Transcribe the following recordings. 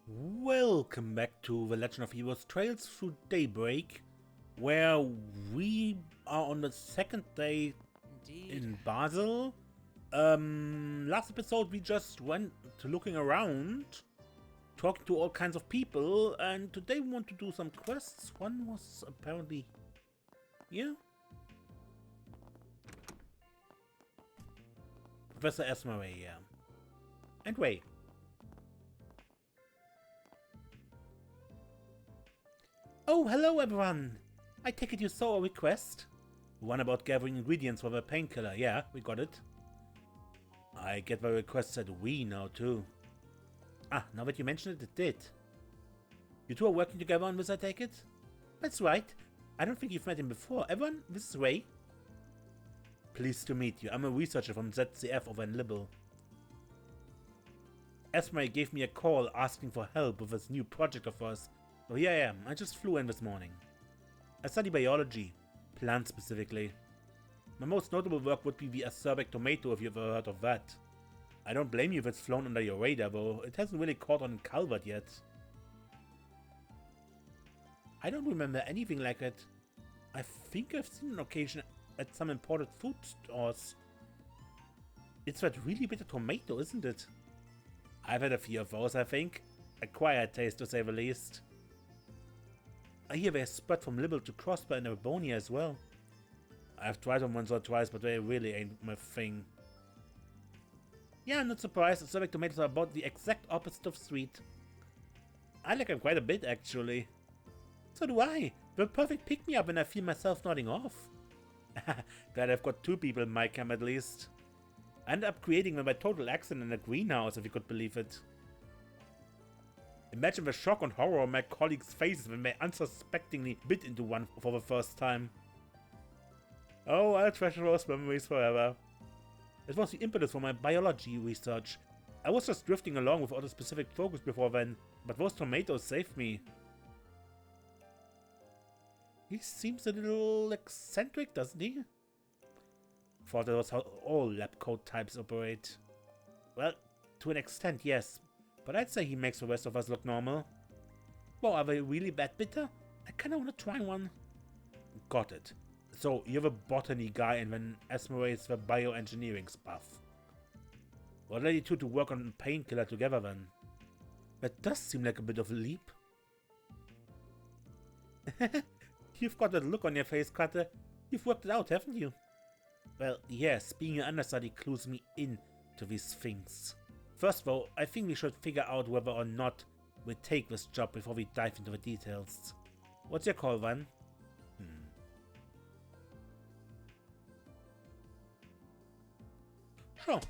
Welcome back to The Legend of Heroes Trails Through Daybreak, where we are on the second day in Basel. Last episode we just went to looking around, talking to all kinds of people, and today we want to do some quests. One was apparently here. Professor Esmeray, yeah. And wait. Oh, hello everyone! I take it you saw a request? The one about gathering ingredients for the painkiller. Yeah, we got it. I get the request said we now too. Ah, now that you mention it, it did. You two are working together on this, I take it? That's right. I don't think you've met him before. Everyone, this is Ray. Pleased to meet you. I'm a researcher from ZCF over in Libel. Esmeray gave me a call asking for help with this new project of ours. So here I am. I just flew in this morning. I study biology, plants specifically. My most notable work would be the acerbic tomato, if you've ever heard of that. I don't blame you if it's flown under your radar, though it hasn't really caught on in Calvert yet. I don't remember anything like it. I think I've seen an occasion at some imported food stores. It's that really bitter tomato, isn't it? I've had a few of those, I think. Acquired taste, to say the least. I hear they spread from Libel to Crossbar and Erebonia as well. I've tried them once or twice, but they really ain't my thing. Yeah, I'm not surprised. Acerbic tomatoes are about the exact opposite of sweet. I like them quite a bit, actually. So do I. They're a perfect pick-me-up when I feel myself nodding off. Glad I've got two people in my camp at least. I ended up creating them by total accident in a greenhouse, if you could believe it. Imagine the shock and horror on my colleagues' faces when they unsuspectingly bit into one for the first time. Oh, I'll treasure those memories forever. It was the impetus for my biology research. I was just drifting along without a specific focus before then, but those tomatoes saved me. He seems a little eccentric, doesn't he? Thought that was how all lab coat types operate. Well, to an extent, yes. But I'd say he makes the rest of us look normal. Wow, are they really that bitter? I kinda wanna try one. Got it. So, you're the botany guy and then Esmeray's the bioengineering buff. What led you two to work on Painkiller together then? That does seem like a bit of a leap. You've got that look on your face, Carter. You've worked it out, haven't you? Well, yes, being an understudy clues me in to these things. First though, I think we should figure out whether or not we take this job before we dive into the details. What's your call, Van? Sure.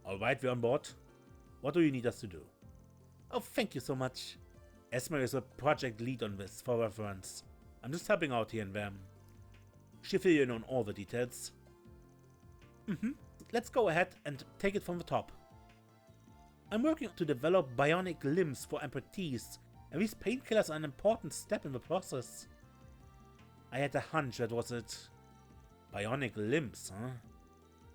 Alright, we're on board. What do you need us to do? Oh, thank you so much. Esmeray is a project lead on this, for reference. I'm just helping out here and there. She'll fill you in on all the details. Let's go ahead and take it from the top. I'm working to develop bionic limbs for amputees, and these painkillers are an important step in the process. I had a hunch that was it. Bionic limbs, huh?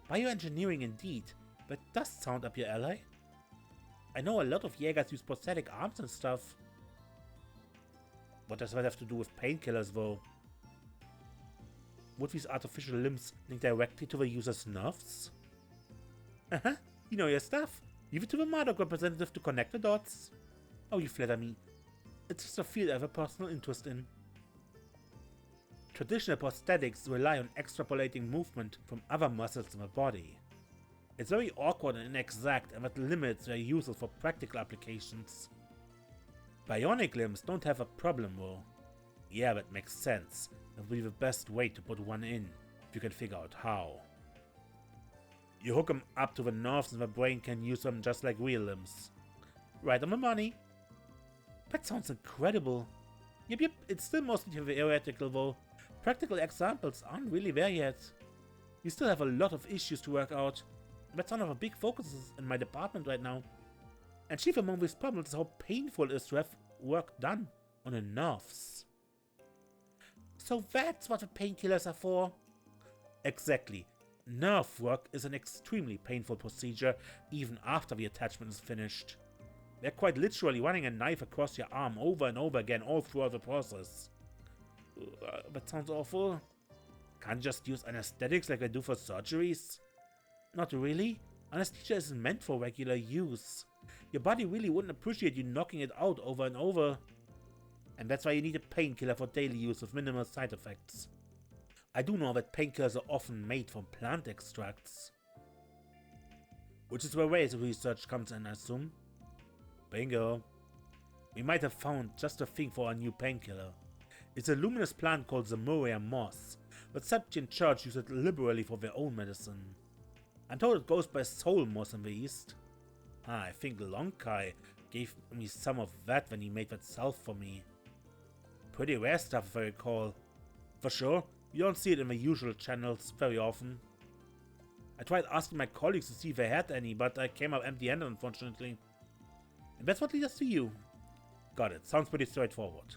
Bioengineering indeed, but does sound up your alley. I know a lot of Jägers use prosthetic arms and stuff. What does that have to do with painkillers though? Would these artificial limbs link directly to the user's nerves? You know your stuff. Leave it to the Marduk representative to connect the dots. Oh, you flatter me. It's just a field I have a personal interest in. Traditional prosthetics rely on extrapolating movement from other muscles in the body. It's very awkward and inexact, and that limits their uses for practical applications. Bionic limbs don't have a problem though. Yeah, that makes sense. That would be the best way to put one in, if you can figure out how. You hook them up to the nerves and the brain can use them just like real limbs. Right on the money. That sounds incredible. Yep, it's still mostly theoretical though. Practical examples aren't really there yet. We still have a lot of issues to work out. That's one of the big focuses in my department right now. And chief among these problems is how painful it is to have work done on the nerves. So that's what the painkillers are for? Exactly. Nerve work is an extremely painful procedure even after the attachment is finished. They're quite literally running a knife across your arm over and over again all throughout the process. That sounds awful. Can't just use anesthetics like I do for surgeries? Not really. Anesthesia isn't meant for regular use. Your body really wouldn't appreciate you knocking it out over and over. And that's why you need a painkiller for daily use with minimal side effects. I do know that painkillers are often made from plant extracts. Which is where Ray's research comes in, I assume. Bingo. We might have found just the thing for our new painkiller. It's a luminous plant called the Moria moss, but Septian Church use it liberally for their own medicine. I'm told it goes by soul moss in the East. I think Lonkai gave me some of that when he made that salve for me. Pretty rare stuff if I recall. For sure, you don't see it in the usual channels very often. I tried asking my colleagues to see if they had any, but I came up empty-handed unfortunately. And that's what leads us to you. Got it, sounds pretty straightforward.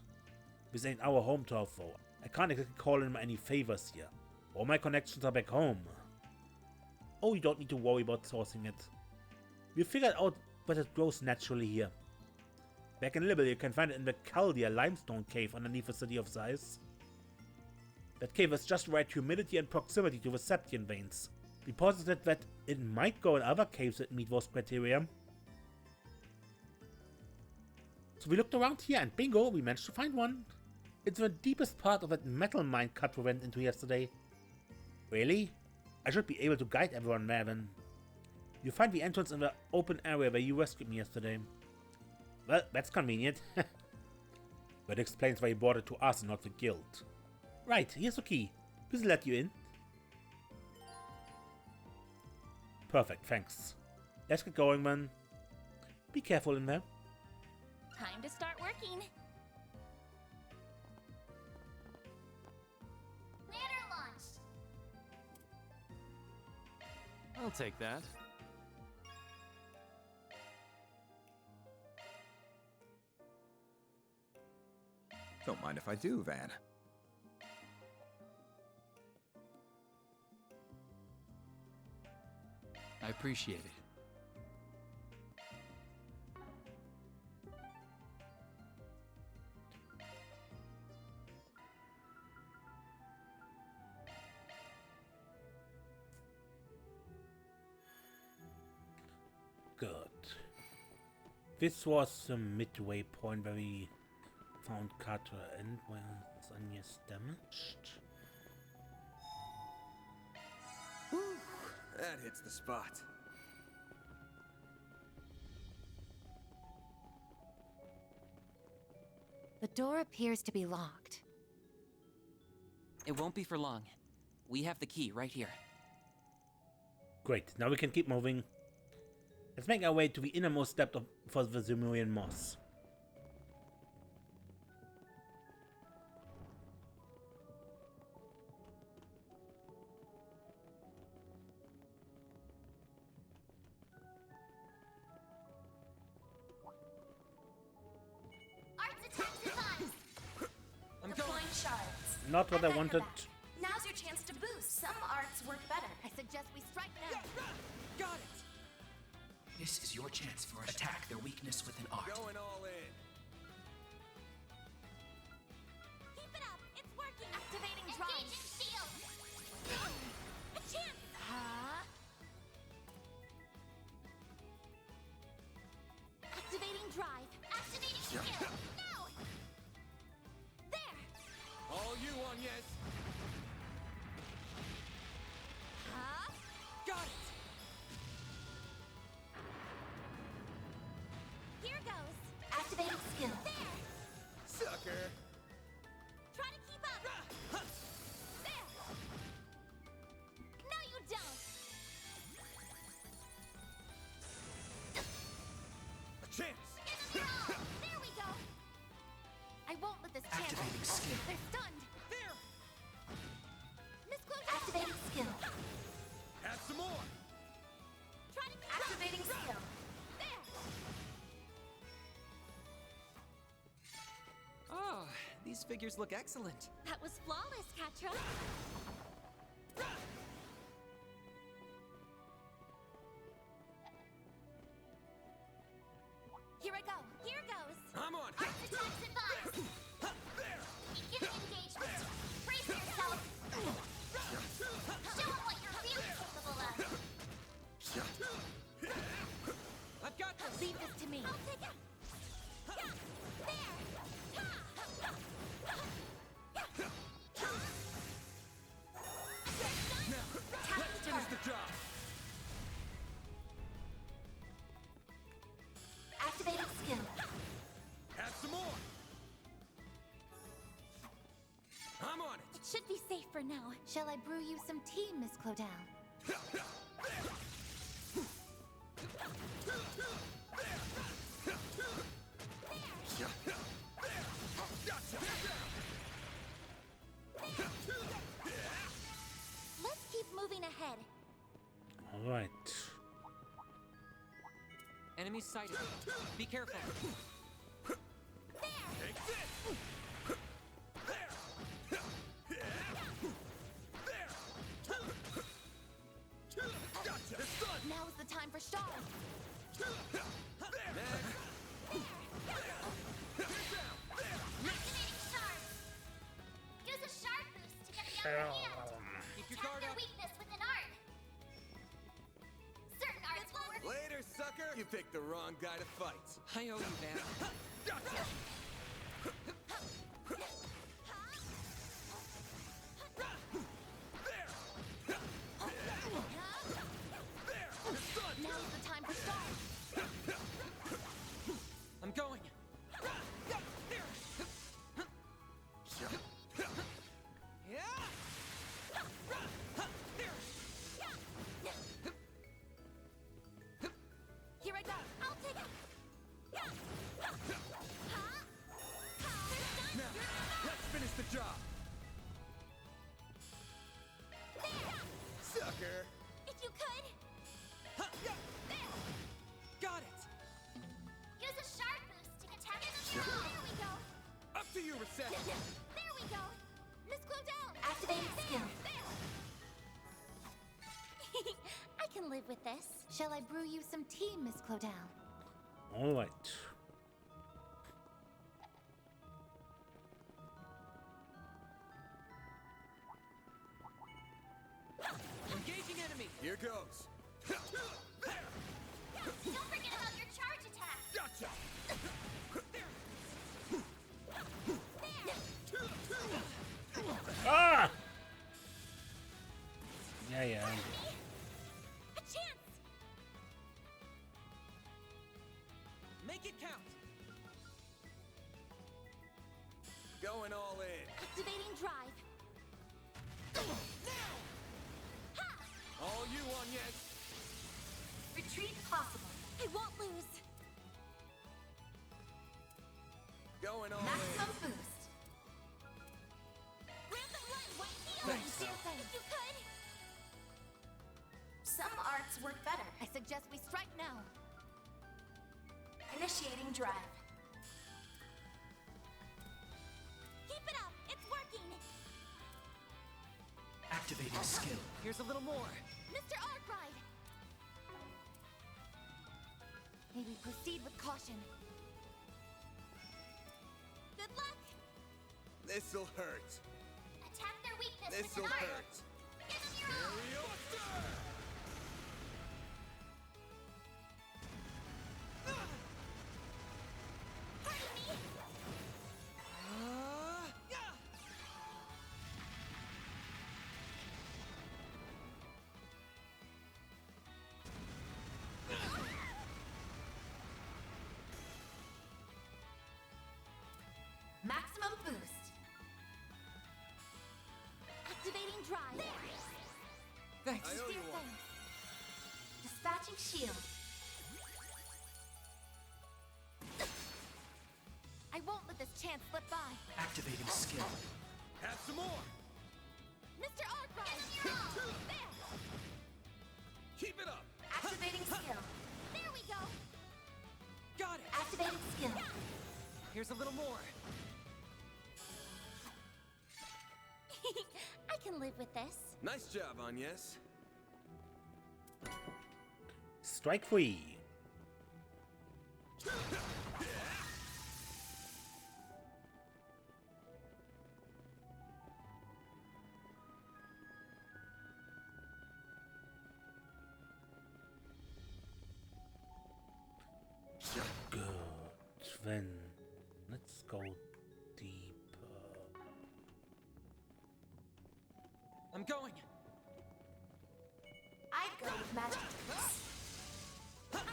This ain't our home turf though. I can't exactly call in any favors here. All my connections are back home. Oh, you don't need to worry about sourcing it. We figured out that it grows naturally here. Back in Libel, you can find it in the Chaldia limestone cave underneath the City of Size. That cave has just right humidity and proximity to the Septian veins. We posited that it might grow in other caves that meet those criteria. So we looked around here and bingo, we managed to find one. It's the deepest part of that metal mine cut we went into yesterday. Really? I should be able to guide everyone there then. You find the entrance in the open area where you rescued me yesterday. Well, that's convenient. That explains why you brought it to us and not the guild. Right, here's the key. Please let you in. Perfect, thanks. Let's get going, man. Be careful in there. Time to start working. Ladder launched. I'll take that. Don't mind if I do, Van. I appreciate it. Good. This was the midway point where we found Carter and where Sonya's damaged. Whew, that hits the spot. The door appears to be locked. It won't be for long. We have the key right here. Great, now we can keep moving. Let's make our way to the innermost step for the Zemurian moss. Arts attack device. I'm Deploying going. shards. Not what I wanted. Now's your chance to boost. Some arts work better. I suggest we strike now. Got it. This is your chance for attack their weakness with an art. Going all in. Keep it up. It's working. Activating drive. Engaging shield. A chance. Activating drive. Activating shield. Now. There. All you on, yes. Got it. Here goes. Activating skill. There. Sucker. Try to keep up. There. No, you don't. A chance. Give them your all. There we go. I won't let this chance. Activating skill. They're stunned. There. Miss Close. Activating skill. Have some more. Try to keep activating skill. There. Oh, these figures look excellent. That was flawless, Katra. Here I for now. Shall I brew you some tea, Miss Clodell? Let's keep moving ahead. Alright. Enemies sighted. Be careful. Now is the time for stars. Activating shards. Use a shard boost to get the upper hand. Keep your Tap guard their up. weakness with an art. Certain arts will work. Later, sucker! You picked the wrong guy to fight. I owe you, man. Gotcha! Now is the time for stars. I'm going. Here I go. I'll take it. Now, let's finish the job! Sucker! If you could, Got it. use a shard boost to get tapped. There we go. Up to you, Reset! There we go. Miss Clodell. Activating skill. I can live with this. Shall I brew you some tea, Miss Clodell? Alright. Engaging enemy. Here goes! Don't forget about your charge attack. Gotcha! Ah! Yeah. A chance. Make it count. Going all in. Activating drive. All you on, yes? Retreat possible. I won't lose. Going all in. Maximum boost. Rampant run, white heal. Thanks, Do Sal. things if you could. Some arts work better. I suggest we strike now. Initiating drive. Keep it up. It's working. Activating skill. Here's a little more. Mr. Arkwright. May we proceed with caution. Good luck. This'll hurt. Attack their weakness This'll with an art. hurt. Give them your all. Pardon me. Maximum boost. Activating drive. Thanks. I owe you one. Dispatching shield. I won't let this chance slip by. Activating skill. Have some more! Mr. Arkwright. Give them your all. There. Keep it up! Activating skill. There we go. Got it. Activating skill. Here's a little more. I can live with this. Nice job, Agnes. Strike free. Good. Then let's go deeper. I'm going. I'd go with magic. I'm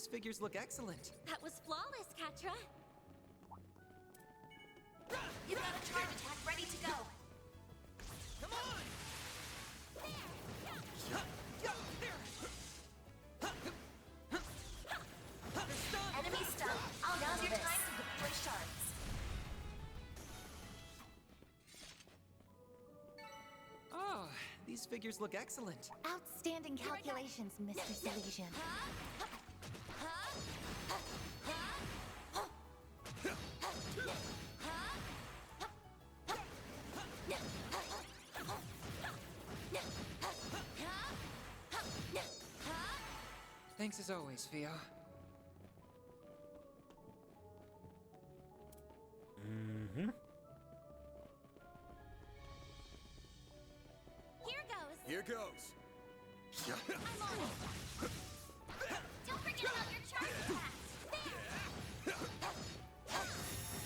these figures look excellent. That was flawless, Katra. You got a charge attack ready to go. Come on! Enemy stunned. Now's your time to deploy shards. Oh, these figures look excellent. Outstanding calculations, Mr. Salesian. Thanks as always, Theo. Mm-hmm. Here goes. Here goes. I'm on it. Don't forget about your charge attacks.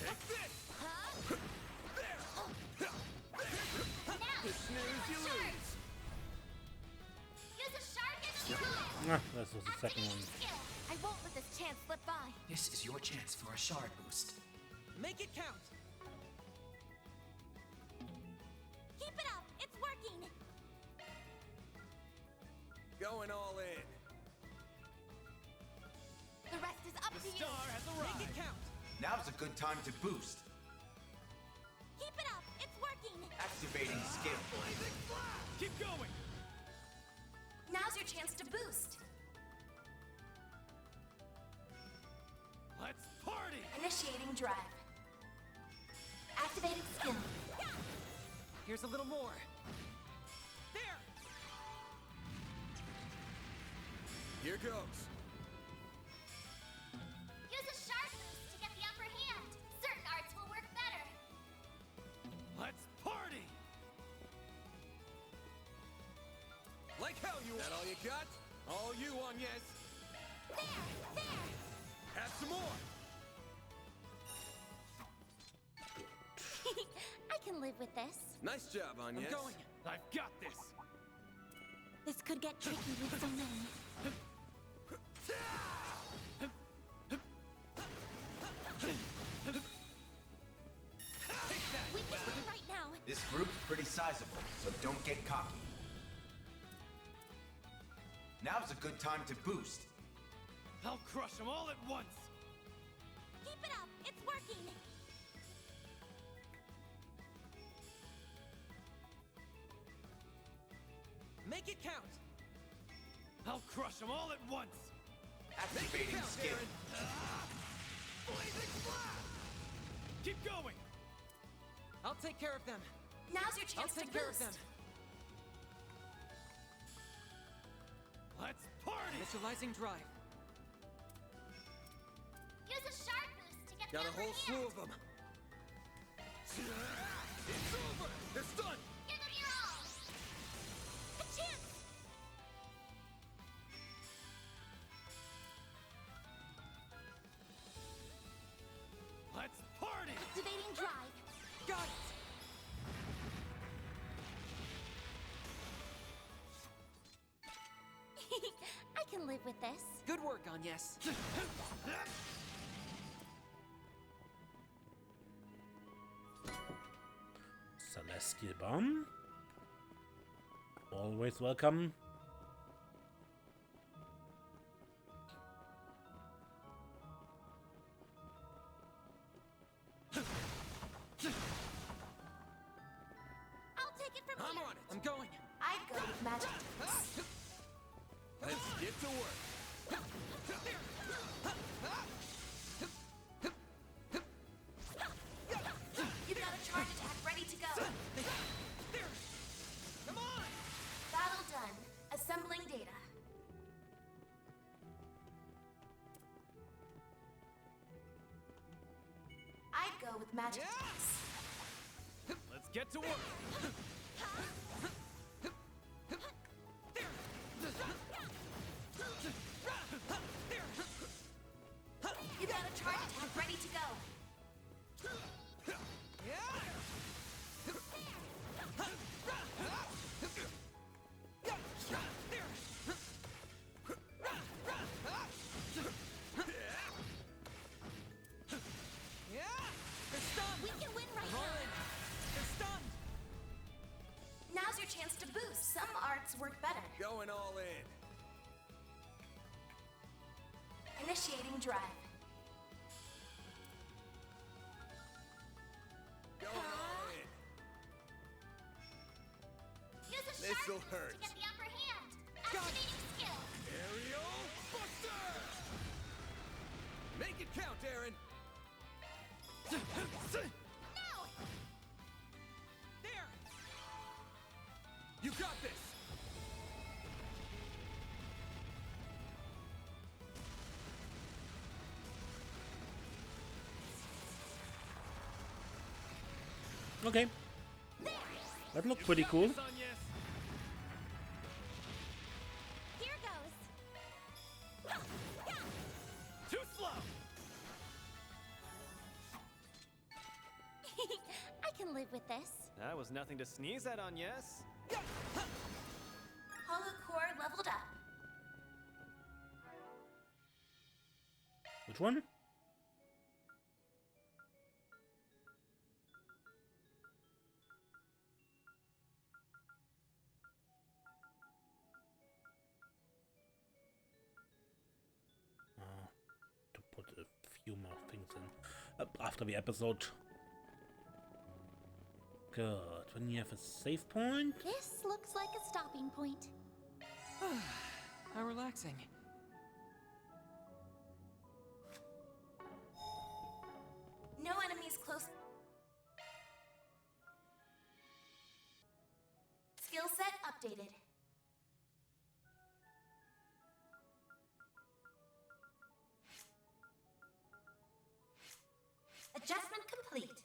Take this! Now, Snooze, you lose. use a shark and skill. Ah, this was the second one. Skill. I won't let this chance slip by. This is your chance for a shard boost. Make it count! Keep it up. It's working. Going all in. The rest is up to you. has arrived! Make it count! Now's a good time to boost. Keep it up. It's working. Activating skill. Keep going! Now's your chance to boost. Let's party! Initiating drive. Activating skill. Here's a little more. There! Here goes. Use a shark boost to get the upper hand. Certain arts will work better. Let's party! Like hell you. That all you got? All you on, yes. There. Have some more. I can live with this. Nice job, on, yes. I'm going! I've got this! This could get tricky with so many. We can win right now. This group's pretty sizable, so don't get cocky. Now's a good time to boost. I'll crush them all at once! Keep it up. It's working. Make it count! I'll crush them all at once! Activating skill. Blazing blast! Keep going! I'll take care of them! Now's your I'll chance to take care of boost. them! Let's party! Initializing drive. Use a shark boost to get Got the a upper whole hand. slew of them. It's over! They're stunned! Give them your all. A chance. Let's party! Activating drive. Got it! I can live with this. Good work, Agnes. Celestial Bomb. Always welcome. I'll take it from I'm here. on it. I'm going. I'd go with magic attacks. Let's get to work. You got a charge attack ready to go. There! Come on! Battle done. Assembling data. I'd go with magic attacks. Let's get to work! You got a charge attack ready to go. Some arts work better. Going all in. Initiating drive. Going all in. Use a This'll sharp hurt. to get the upper hand. Activating skill. Aerial Buster! Make it count, Aaron. No! There! You got this! Okay. That looked pretty cool. Here goes. Too slow! I can live with this. That was nothing to sneeze at, on yes. Hollow core leveled up. Which one? To put a few more things in after the episode. Good. When you have a save point. This looks like a stopping point. How relaxing. No enemies close. Skill set updated. Adjustment complete.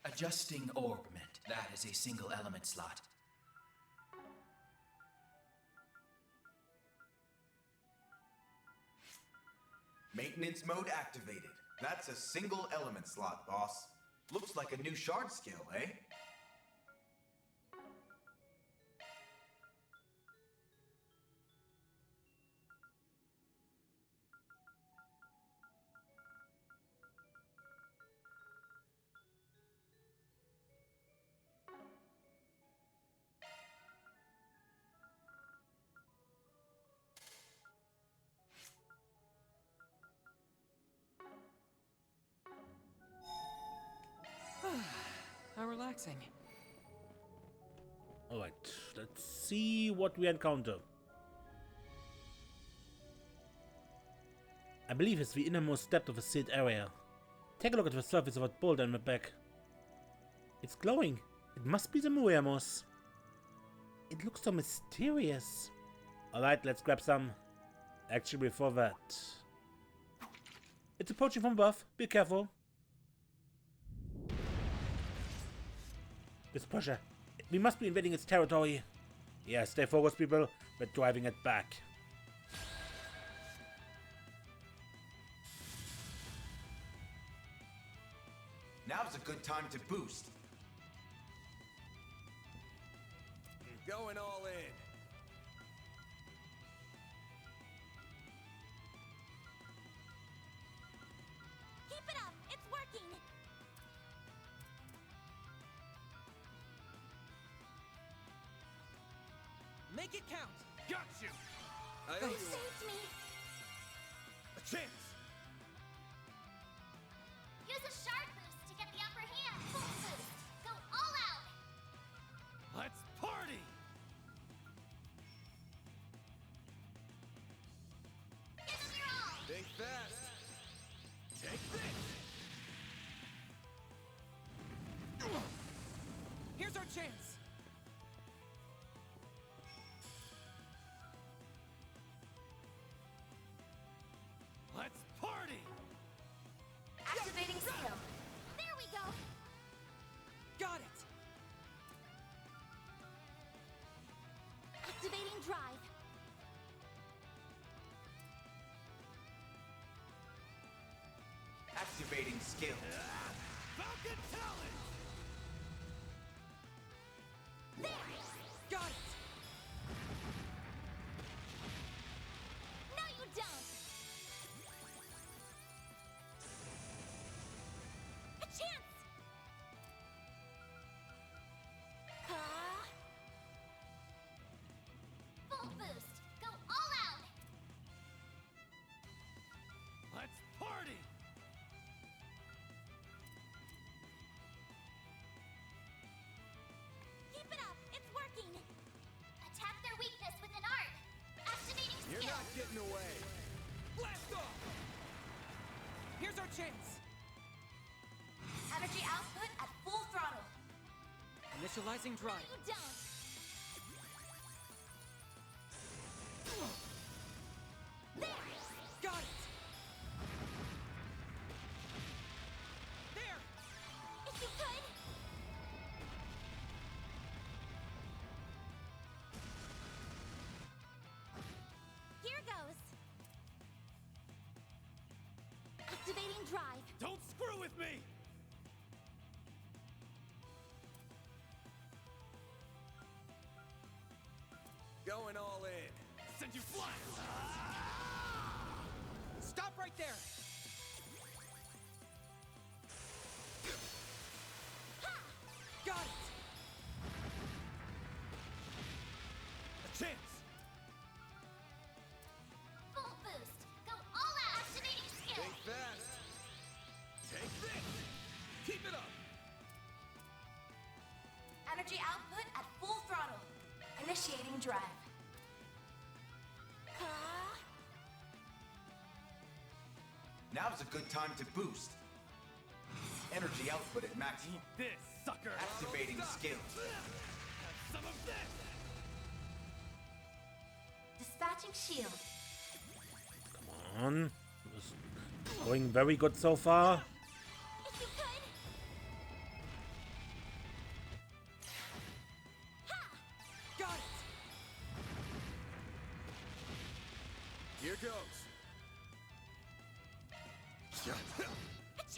Adjusting orbment. That is a single element slot. Maintenance mode activated. That's a single element slot, boss. Looks like a new shard skill, eh? How relaxing. Alright, let's see what we encounter. I believe it's the innermost depth of the sealed area. Take a look at the surface of that boulder in the back. It's glowing. It must be the Muir moss. It looks so mysterious. Alright, let's grab some. Actually, before that... It's approaching from above. Be careful. This pressure. We must be invading its territory. Yeah, stay focused, people. We're driving it back. Now's a good time to boost. Going all in. Keep it up. It's working. Make it count. Got you! I owe You you saved me. a chance! Use a shard boost to get the upper hand. Full boost. Go all out. Let's party! Give them your all. Think fast. Take this! Here's Here's our chance! Let's party! Activating skill. There we go. Got it! Activating drive. Activating skill. Falcon Talon! There. Got it! No, you don't. A chance. Full boost. Go all out. Let's party! Keep it up. It's working. Attack their weakness with an art. Activating You're skill. not getting away! Blast off! Here's our chance! Energy output at full throttle. Initializing No, drive. you don't. There. Got it! There! If you could. Here goes. Activating drive. Don't screw with me! Going all in. Send you flying! Stop right there! Got it! A chance! Full boost. Go all out. Activating skill. Stay fast! Take this! Keep it up! Energy output at full throttle. Initiating drive. Now's a good time to boost. Energy output at maximum. Eat this, sucker! Activating Don't stop. skill. Have some of this! Dispatching shield. Come on. This is going very good so far. If you could. Got it! Here goes. A chance. Let's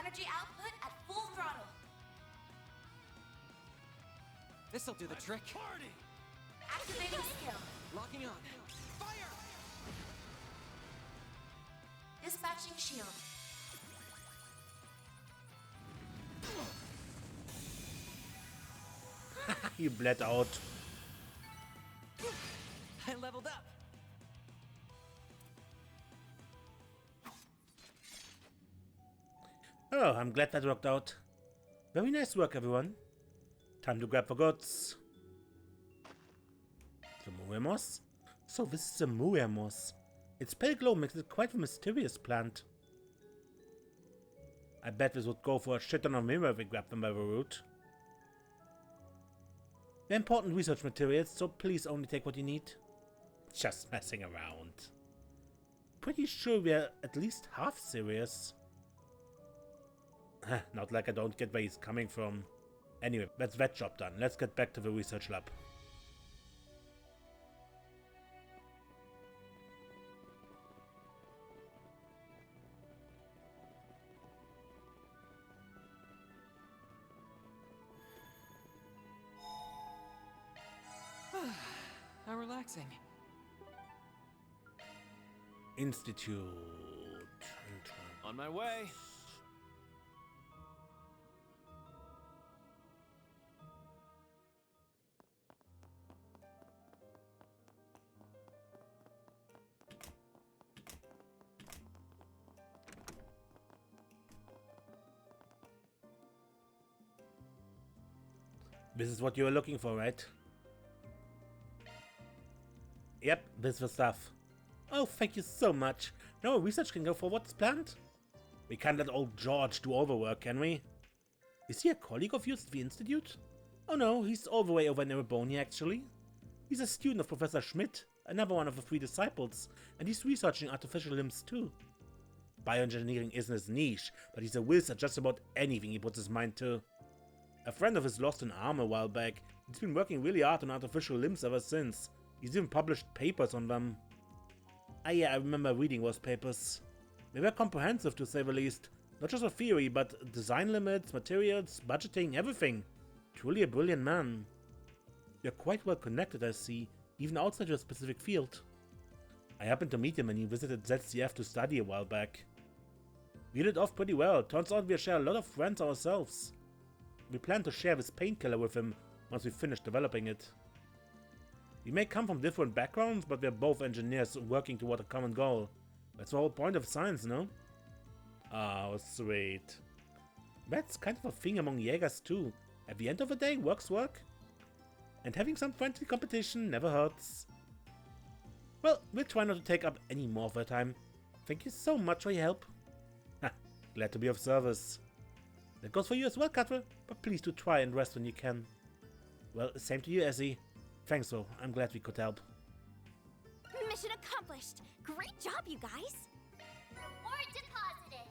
Energy output at full throttle. This'll do the trick. party! Activating skill. Locking on. Fire! Dispatching shield. You bled out. I leveled up. Oh, I'm glad that worked out. Very nice work, everyone. Time to grab the goods. The Muemos? So this is the Muemos. Its pale glow makes it quite a mysterious plant. I bet this would go for a shit ton of mirror if we grab them by the root. They're important research materials, so please only take what you need. Just messing around. Pretty sure we're at least half serious. Not like I don't get where he's coming from. Anyway, that's that job done. Let's get back to the research lab. How relaxing. Institute. On my way. This is what you were looking for, right? Yep, this is the stuff. Oh, thank you so much. Now our research can go forward as planned? We can't let old George do overwork, can we? Is he a colleague of yours at the Institute? Oh no, he's all the way over in Erebony, actually. He's a student of Professor Schmidt, another one of the 3 disciples, and he's researching artificial limbs too. Bioengineering isn't his niche, but he's a whiz at just about anything he puts his mind to. A friend of his lost an arm a while back. He's been working really hard on artificial limbs ever since. He's even published papers on them. Ah yeah, I remember reading those papers. They were comprehensive to say the least. Not just a theory, but design limits, materials, budgeting, everything. Truly a brilliant man. You're quite well connected, I see, even outside your specific field. I happened to meet him when he visited ZCF to study a while back. We hit it off pretty well. Turns out we share a lot of friends ourselves. We plan to share this painkiller with him once we finish developing it. We may come from different backgrounds, but we're both engineers working toward a common goal. That's the whole point of science, no? Oh, sweet. That's kind of a thing among Jägers too. At the end of the day, work's work. And having some friendly competition never hurts. Well, we'll try not to take up any more of their time. Thank you so much for your help. Ha, glad to be of service. That goes for you as well, Cutler, but please do try and rest when you can. Well, same to you, Essy. Thanks though, I'm glad we could help. Mission accomplished. Great job, you guys. Reward deposited.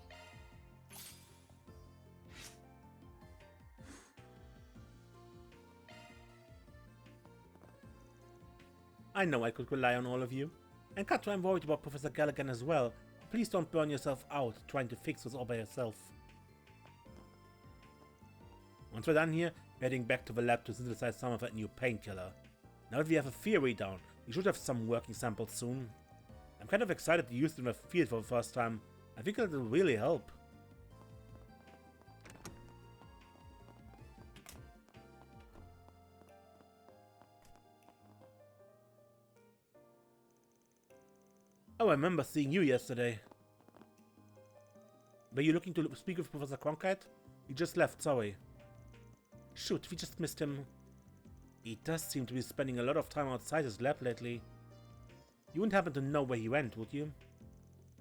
I know I could rely on all of you. And Cutler, I'm worried about Professor Callaghan as well. Please don't burn yourself out trying to fix this all by yourself. Once we're done here, we're heading back to the lab to synthesize some of that new painkiller. Now that we have a theory down, we should have some working samples soon. I'm kind of excited to use it in the field for the first time. I think it'll really help. Oh, I remember seeing you yesterday. Were you looking to speak with Professor Cronkite? He just left, sorry. Shoot, we just missed him. He does seem to be spending a lot of time outside his lab lately. You wouldn't happen to know where he went, would you?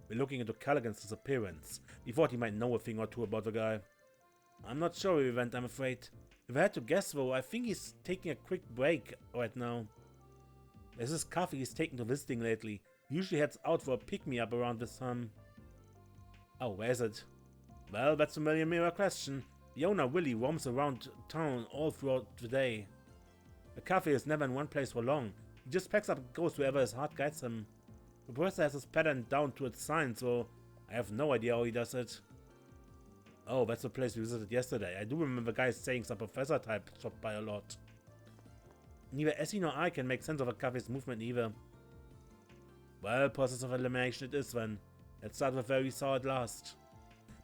We're looking into Callaghan's disappearance. We thought he might know a thing or two about the guy. I'm not sure where he went, I'm afraid. If I had to guess though, I think he's taking a quick break right now. There's this cafe he's taken to visiting lately. He usually heads out for a pick-me-up around this time. Oh, where is it? Well, that's a million-mirror question. The owner Willie roams around town all throughout the day. The cafe is never in one place for long. He just packs up and goes wherever his heart guides him. The professor has his pattern down to its science, so I have no idea how he does it. Oh, that's the place we visited yesterday. I do remember guys saying some professor type stopped by a lot. Neither Essy nor I can make sense of a cafe's movement either. Well, process of elimination it is then. Let's start with where we saw it last.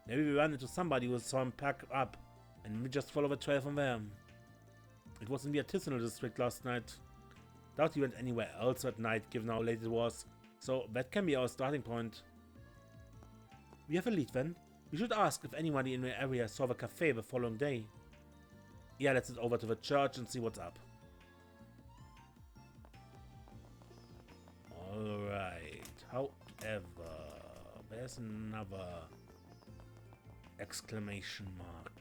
Maybe we ran into somebody who saw him pack up, and we just follow the trail from there. It was in the artisanal district last night. Doubt he went anywhere else that night, given how late it was, so that can be our starting point. We have a lead then. We should ask if anybody in the area saw the cafe the following day. Yeah, let's head over to the church and see what's up. Alright, however, there's another exclamation mark.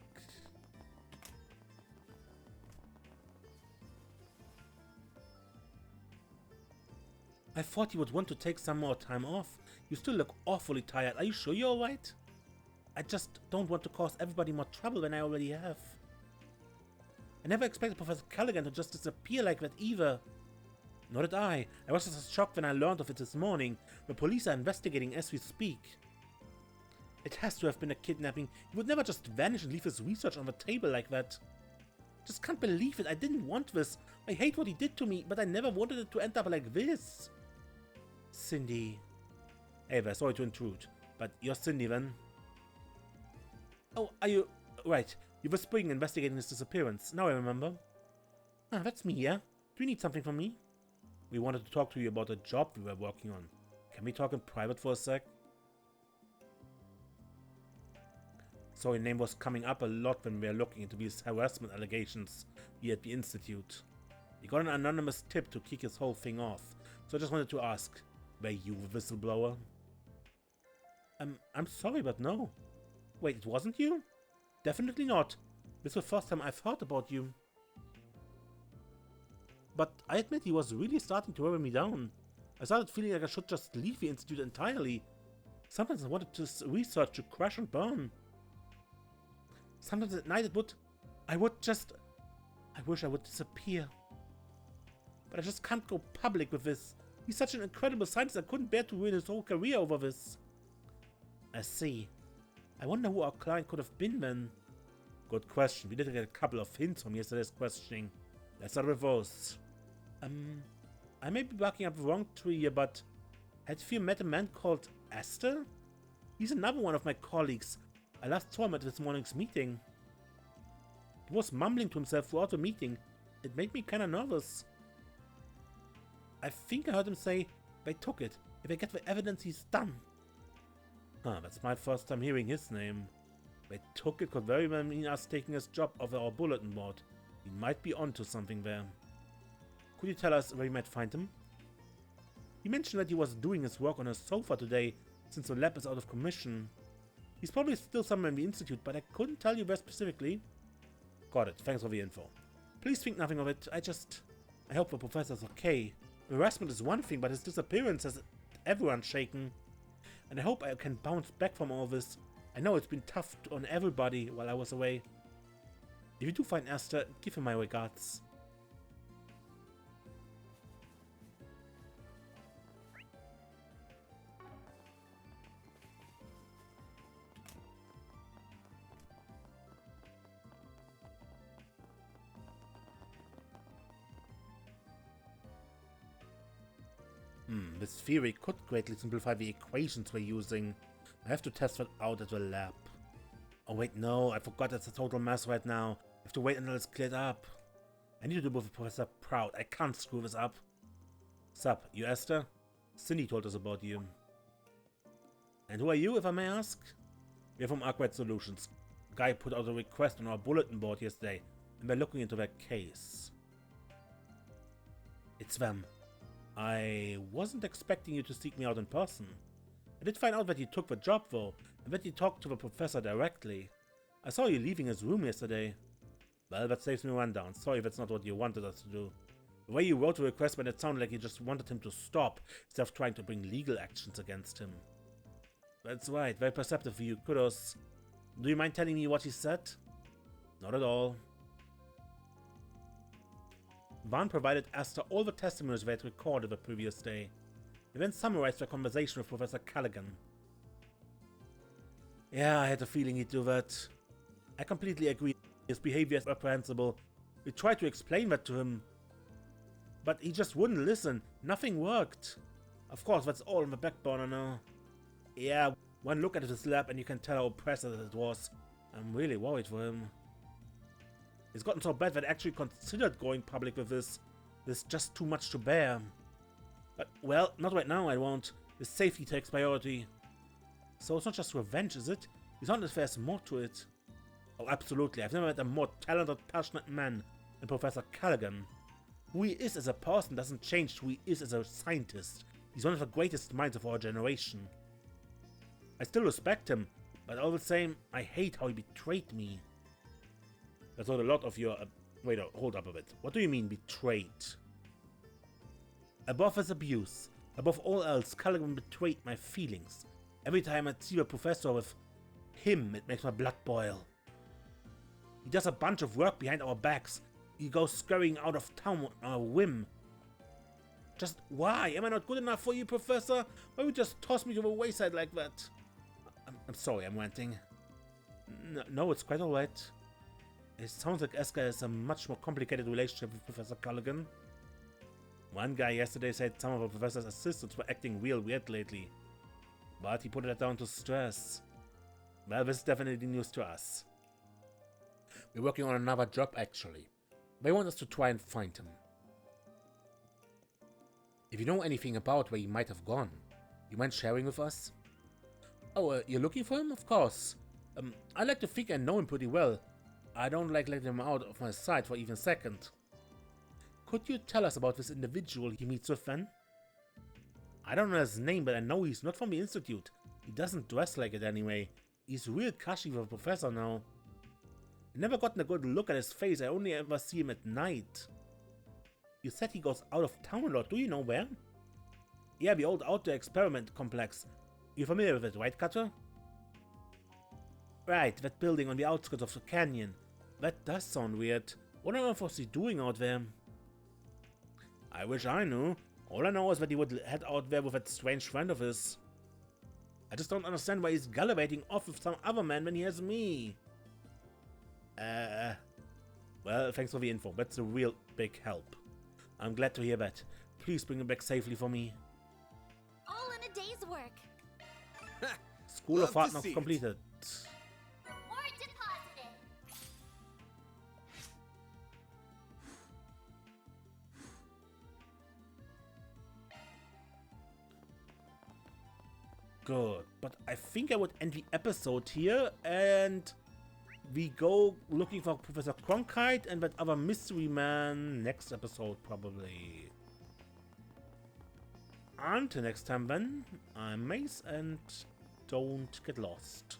I thought you would want to take some more time off. You still look awfully tired. Are you sure you're alright? I just don't want to cause everybody more trouble than I already have. I never expected Professor Callaghan to just disappear like that either. Nor did I. I was just as shocked when I learned of it this morning. The police are investigating as we speak. It has to have been a kidnapping. He would never just vanish and leave his research on the table like that. Just can't believe it. I didn't want this. I hate what he did to me, but I never wanted it to end up like this. Cindy. Hey there, sorry to intrude, but you're Cindy then? Oh, are you... Right, you were spring investigating his disappearance. Now I remember. Ah, that's me, yeah? Do you need something from me? We wanted to talk to you about a job we were working on. Can we talk in private for a sec? So your name was coming up a lot when we were looking into these harassment allegations here at the Institute. We got an anonymous tip to kick his whole thing off. so I just wanted to ask, were you the whistleblower? I'm sorry, but no. Wait, it wasn't you? Definitely not. This is the first time I've heard about you. But I admit he was really starting to wear me down. I started feeling like I should just leave the institute entirely. Sometimes I wanted to research to crash and burn. Sometimes at night I wish I would disappear. But I just can't go public with this. He's such an incredible scientist, I couldn't bear to ruin his whole career over this. I see. I wonder who our client could have been then. Good question. We did get a couple of hints from yesterday's questioning. Let's start with those. I may be barking up the wrong tree here, but had you met a man called Esther? He's another one of my colleagues. I last saw him at this morning's meeting. He was mumbling to himself throughout the meeting. It made me kinda nervous. I think I heard him say, they took it. If I get the evidence, he's done. Huh, that's my first time hearing his name. They took it could very well mean us taking his job off our bulletin board. He might be onto something there. Could you tell us where you might find him? He mentioned that he was doing his work on a sofa today, since the lab is out of commission. He's probably still somewhere in the institute, but I couldn't tell you where specifically. Got it, thanks for the info. Please think nothing of it, I hope the professor's okay. Harassment is one thing, but his disappearance has everyone shaken. And I hope I can bounce back from all this. I know it's been tough on everybody while I was away. If you do find Esther, give him my regards. This theory could greatly simplify the equations we're using. I have to test that out at the lab. Oh wait, no, I forgot it's a total mess right now. I have to wait until it's cleared up. I need to do both the professor proud. I can't screw this up. Sup, you Esther? Cindy told us about you. And who are you, if I may ask? We're from Arkwright Solutions. A guy put out a request on our bulletin board yesterday, and we're looking into their case. It's them. I wasn't expecting you to seek me out in person. I did find out that you took the job though, and that you talked to the professor directly. I saw you leaving his room yesterday. Well, that saves me a rundown. Sorry if that's not what you wanted us to do. The way you wrote the request made it sound like you just wanted him to stop, instead of trying to bring legal actions against him. That's right, very perceptive for you, kudos. Do you mind telling me what he said? Not at all. Vaughn provided Esther all the testimonies they had recorded the previous day. He then summarized their conversation with Professor Callaghan. Yeah, I had a feeling he'd do that. I completely agree. His behavior is reprehensible. We tried to explain that to him, but he just wouldn't listen. Nothing worked. Of course, that's all on the back burner now. Yeah, one look at his lab and you can tell how oppressive it was. I'm really worried for him. It's gotten so bad that I actually considered going public with this. There's just too much to bear. But, well, not right now, I won't. His safety takes priority. So it's not just revenge, is it? It's not as if there's more to it. Oh, absolutely. I've never met a more talented, passionate man than Professor Callaghan. Who he is as a person doesn't change who he is as a scientist. He's one of the greatest minds of our generation. I still respect him, but all the same, I hate how he betrayed me. That's not a lot of your... wait, hold up a bit. What do you mean, betrayed? Above his abuse, above all else, Callaghan betrayed my feelings. Every time I see a professor with him, it makes my blood boil. He does a bunch of work behind our backs. He goes scurrying out of town on a whim. Just why? Am I not good enough for you, Professor? Why would you just toss me to the wayside like that? I'm sorry, I'm ranting. No, it's quite alright. It sounds like Eska has a much more complicated relationship with Professor Callaghan. One guy yesterday said some of the professor's assistants were acting real weird lately. But he put it down to stress. Well, this is definitely news to us. We're working on another job, actually. They want us to try and find him. If you know anything about where he might have gone, you mind sharing with us? Oh, you're looking for him? Of course. I like to think I know him pretty well. I don't like letting him out of my sight for even a second. Could you tell us about this individual he meets with then? I don't know his name, but I know he's not from the Institute. He doesn't dress like it anyway. He's real cushy for a professor now. I never gotten a good look at his face. I only ever see him at night. You said he goes out of town a lot. Do you know where? Yeah, the old outdoor experiment complex. You familiar with it, right, Cutter? Right, that building on the outskirts of the canyon. That does sound weird. What on earth was he doing out there? I wish I knew. All I know is that he would head out there with that strange friend of his. I just don't understand why he's gallivanting off with some other man when he has me. Well, thanks for the info. That's a real big help. I'm glad to hear that. Please bring him back safely for me. All in a day's work. School of Love Hard to Knocks see it. completed. Reward deposited. Good, but I think I would end the episode here, and we go looking for Professor Cronkite and that other mystery man next episode, probably. Until next time then, I'm Mace, and don't get lost.